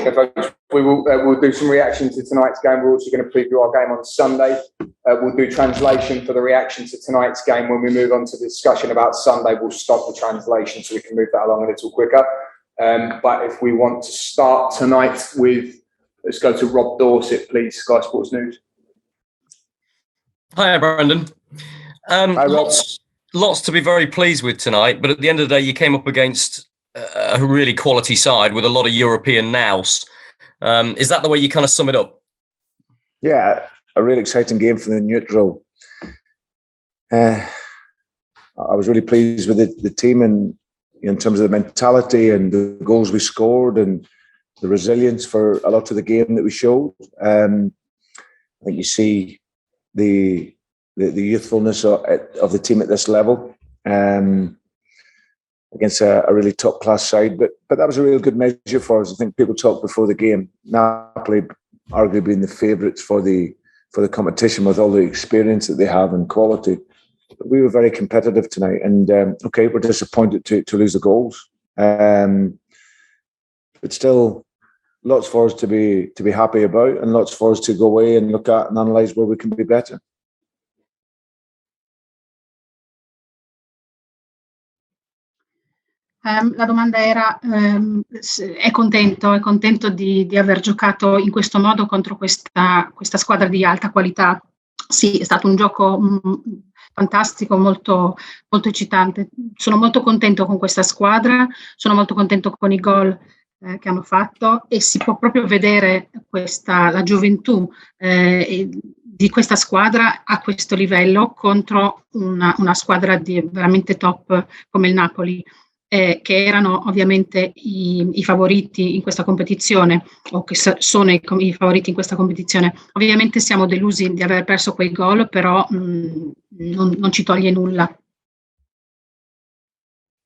unfortunate, folks. We'll do some reaction to tonight's game. We're also going to preview our game on Sunday. We'll do translation for the reaction to tonight's game. When we move on to the discussion about Sunday, we'll stop the translation so we can move that along a little quicker. But if we want to start tonight with, let's go to Rob Dorset, please, Sky Sports News. Hi, Brendan. Hi, Rob. Lots to be very pleased with tonight, but at the end of the day, you came up against a really quality side with a lot of European nous. Is that the way you kind of sum it up? Yeah, a really exciting game for the neutral. I was really pleased with the team and in terms of the mentality and the goals we scored and the resilience for a lot of the game that we showed. I think you see the youthfulness of the team at this level against a really top class side, but that was a real good measure for us. I think people talked before the game. Napoli arguably being the favourites for the competition with all the experience that they have and quality. But we were very competitive tonight, and we're disappointed to lose the goals, but still lots for us to be happy about, and lots for us to go away and look at and analyse where we can be better. La domanda era, è contento di aver giocato in questo modo contro questa squadra di alta qualità? Sì, è stato un gioco fantastico, molto, molto eccitante. Sono molto contento con questa squadra, sono molto contento con i gol che hanno fatto, e si può proprio vedere la gioventù di questa squadra a questo livello contro una squadra veramente top come il Napoli. Che erano ovviamente i favoriti in questa competizione, o che sono i favoriti in questa competizione. Ovviamente siamo delusi di aver perso quei gol, però non ci toglie nulla.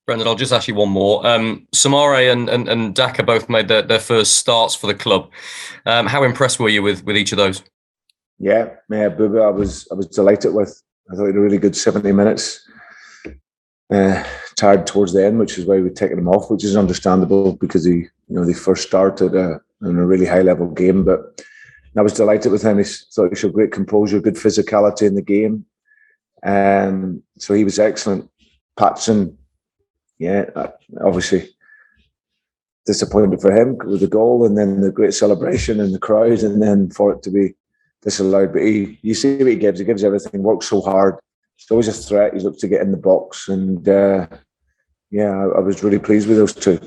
Brendan, I'll just ask you one more. Samare and Daka both made their first starts for the club. How impressed were you with each of those? Yeah, Buba, I was delighted with. I thought he had a really good 70 minutes. Tired towards the end, which is why we've taken him off, which is understandable because they first started in a really high level game. But I was delighted with him. He thought he showed great composure, good physicality in the game. So he was excellent. Patson, obviously disappointed for him with the goal and then the great celebration and the crowd, and then for it to be disallowed. But you see what he gives. He gives everything. Works so hard. It's always a threat. He looks to get in the box, and I was really pleased with those two.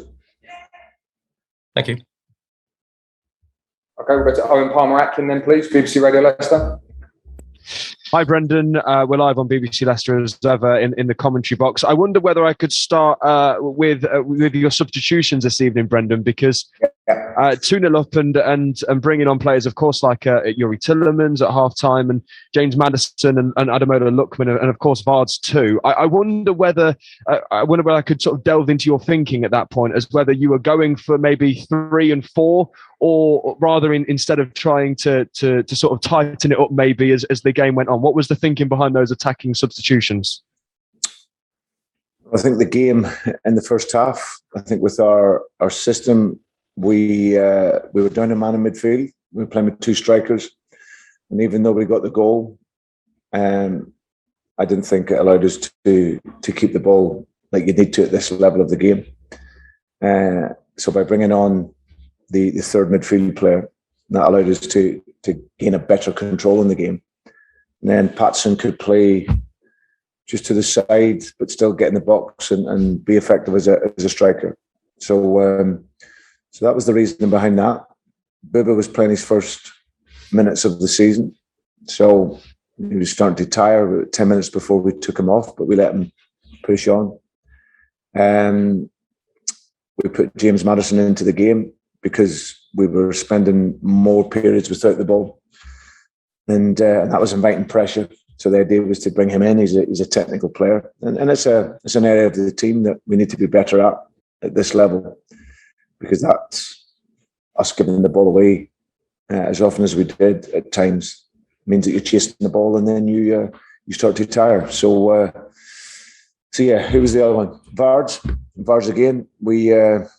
Thank you. Okay, we'll go to Owen Palmer-Atkin then, please. BBC Radio Leicester. Hi, Brendan. We're live on BBC Leicester as ever in the commentary box. I wonder whether I could start with your substitutions this evening, Brendan, because 2-0 up and bringing on players, of course, like Yuri Tillemans at half-time and James Maddison and Ademola Lookman and, of course, Vards too. I wonder whether I could sort of delve into your thinking at that point as whether you were going for maybe 3 and 4, or rather instead of trying to sort of tighten it up maybe as the game went on. What was the thinking behind those attacking substitutions? I think the game in the first half, I think with our system, we were down a man in midfield. We were playing with 2 strikers. And even though we got the goal, I didn't think it allowed us to keep the ball like you need to at this level of the game. So by bringing on the third midfield player, that allowed us to gain a better control in the game. And then Patson could play just to the side, but still get in the box and be effective as a striker. So that was the reason behind that. Buba was playing his first minutes of the season, so he was starting to tire about 10 minutes before we took him off, but we let him push on. We put James Maddison into the game because we were spending more periods without the ball, and that was inviting pressure. So the idea was to bring him in. He's a technical player, and it's an area of the team that we need to be better at this level, because that's us giving the ball away as often as we did at times means that you're chasing the ball and then you start to tire. So who was the other one? Vards again. We're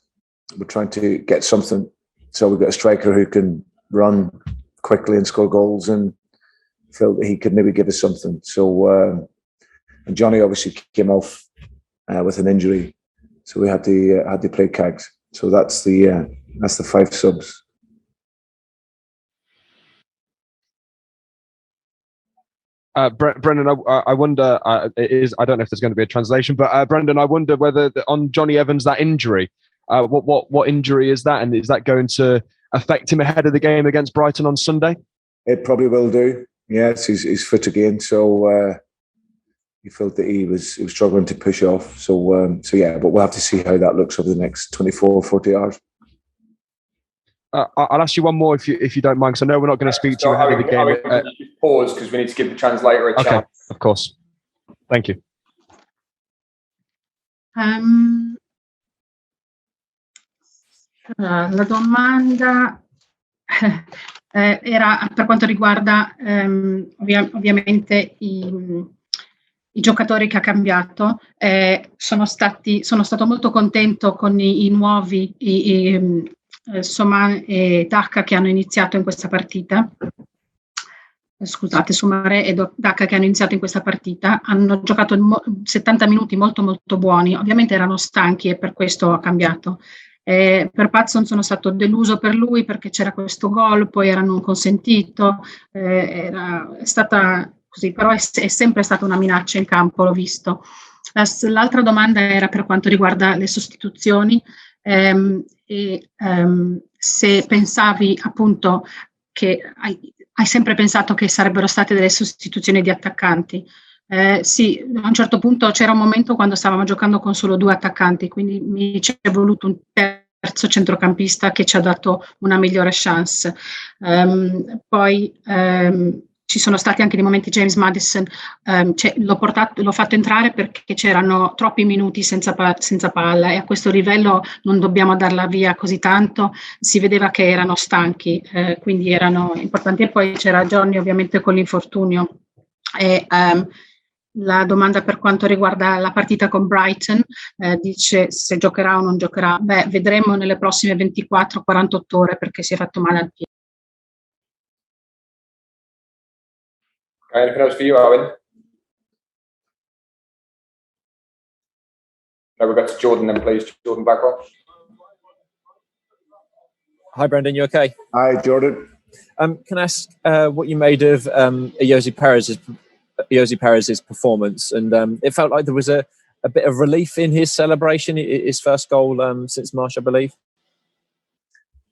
trying to get something So we've got a striker who can run quickly and score goals, and felt that he could maybe give us something. So and Johnny obviously came off with an injury, so we had to play Cags. So that's the 5 subs. Brendan, I wonder. It is. I don't know if there's going to be a translation, but Brendan, I wonder whether on Johnny Evans, that injury, what injury is that, and is that going to affect him ahead of the game against Brighton on Sunday? It probably will do. Yes, he's fit again. So he felt that he was struggling to push off. So yeah, but we'll have to see how that looks over the next 24, 40 hours. I'll ask you one more if you don't mind, because I know we're not going to speak to you ahead of the game. Pause because we need to give the translator a chance. Okay, of course. Thank you. La domanda era per quanto riguarda ovviamente i giocatori che ha cambiato. Sono stato molto contento con i nuovi Soman e Dacca che hanno iniziato in questa partita. Scusate, Sumare e Dacca che hanno iniziato in questa partita. Hanno giocato 70 minuti molto molto buoni. Ovviamente erano stanchi e per questo ha cambiato. Per Patson sono stato deluso per lui perché c'era questo gol, poi era non consentito, è stata così, però è sempre stata una minaccia in campo, l'ho visto. L'altra domanda era per quanto riguarda le sostituzioni se pensavi appunto che hai sempre pensato che sarebbero state delle sostituzioni di attaccanti. Sì, a un certo punto c'era un momento quando stavamo giocando con solo 2 attaccanti, quindi mi c'è voluto un terzo centrocampista che ci ha dato una migliore chance. Poi ci sono stati anche dei momenti James Maddison, l'ho fatto entrare perché c'erano troppi minuti senza palla e a questo livello non dobbiamo darla via così tanto, si vedeva che erano stanchi, quindi erano importanti. E poi c'era Johnny ovviamente con l'infortunio. La domanda per quanto riguarda la partita con Brighton, dice se giocherà o non giocherà. Beh, vedremo nelle prossime 24-48 ore perché si è fatto male al piede. Anything else for you, Owen? No, we'll go to Jordan then, please. Jordan Backwell. Hi, Brendan. You okay? Hi, Jordan. Can I ask what you made of Jose Perez's performance? And it felt like there was a bit of relief in his celebration, his first goal since March, I believe.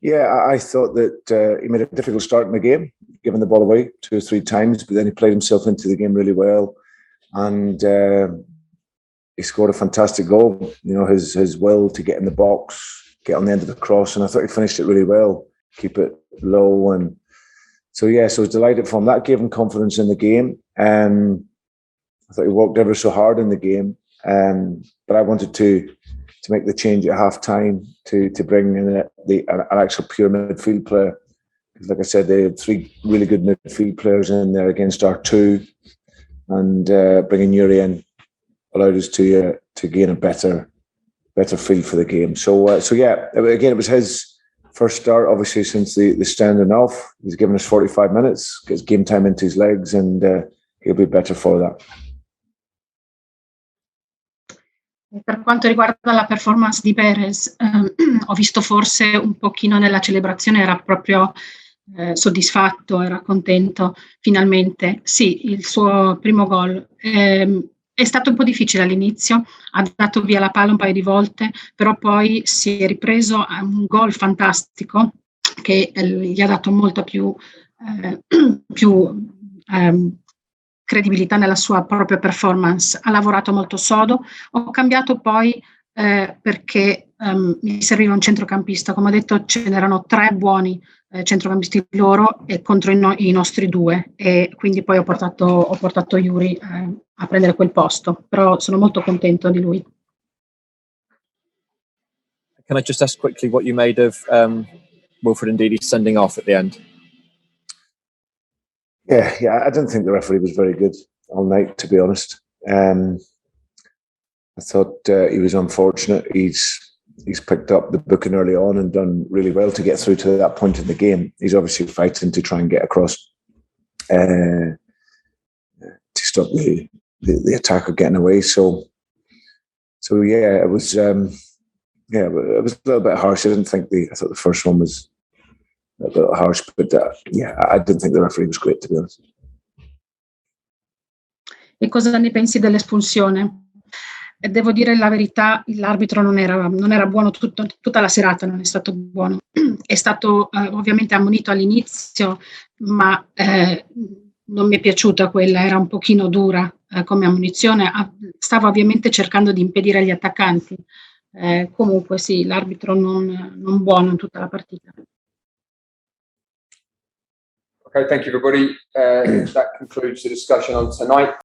Yeah, I thought that he made a difficult start in the game, giving the ball away 2 or 3 times, but then he played himself into the game really well, and he scored a fantastic goal. You know, his will to get in the box, get on the end of the cross, and I thought he finished it really well, keep it low, and so I was delighted for him. That gave him confidence in the game. I thought he worked ever so hard in the game, but I wanted to make the change at half time to bring in an actual pure midfield player. Like I said, they had 3 really good midfield players in there against our 2, and bringing Yuri in allowed us to gain a better feel for the game. So again, it was his first start, obviously, since the standing off. He's given us 45 minutes, gets game time into his legs, and he'll be better for that. Per quanto riguarda la performance di Perez, ho visto forse un pochino nella celebrazione, era proprio soddisfatto, era contento, finalmente. Sì, il suo primo gol è stato un po' difficile all'inizio, ha dato via la palla un paio di volte, però poi si è ripreso a un gol fantastico che gli ha dato molta più credibilità nella sua propria performance. Ha lavorato molto sodo. Ho cambiato poi perché mi serviva un centrocampista. Come ho detto, ce n'erano 3 buoni centrocampisti loro e contro i nostri 2, e quindi poi ho portato Yuri a prendere quel posto, però sono molto contento di lui. Can I just ask quickly what you made of Wilfred Ndidi sending off at the end? Yeah, I didn't think the referee was very good all night, to be honest. I thought he was unfortunate. He's he's picked up the booking early on and done really well to get through to that point in the game. He's obviously fighting to try and get across to stop the attacker getting away. So yeah, it was it was a little bit harsh. I thought the first one was a little harsh, but I didn't think the referee was great, to be honest. E cosa ne pensi dell'espulsione? Devo dire la verità, l'arbitro non era buono tutta la serata, non è stato buono. È stato ovviamente ammonito all'inizio, ma non mi è piaciuta quella, era un pochino dura come ammonizione. Stava ovviamente cercando di impedire agli attaccanti. Comunque sì, l'arbitro non buono in tutta la partita. Okay, thank you everybody. That concludes the discussion on tonight.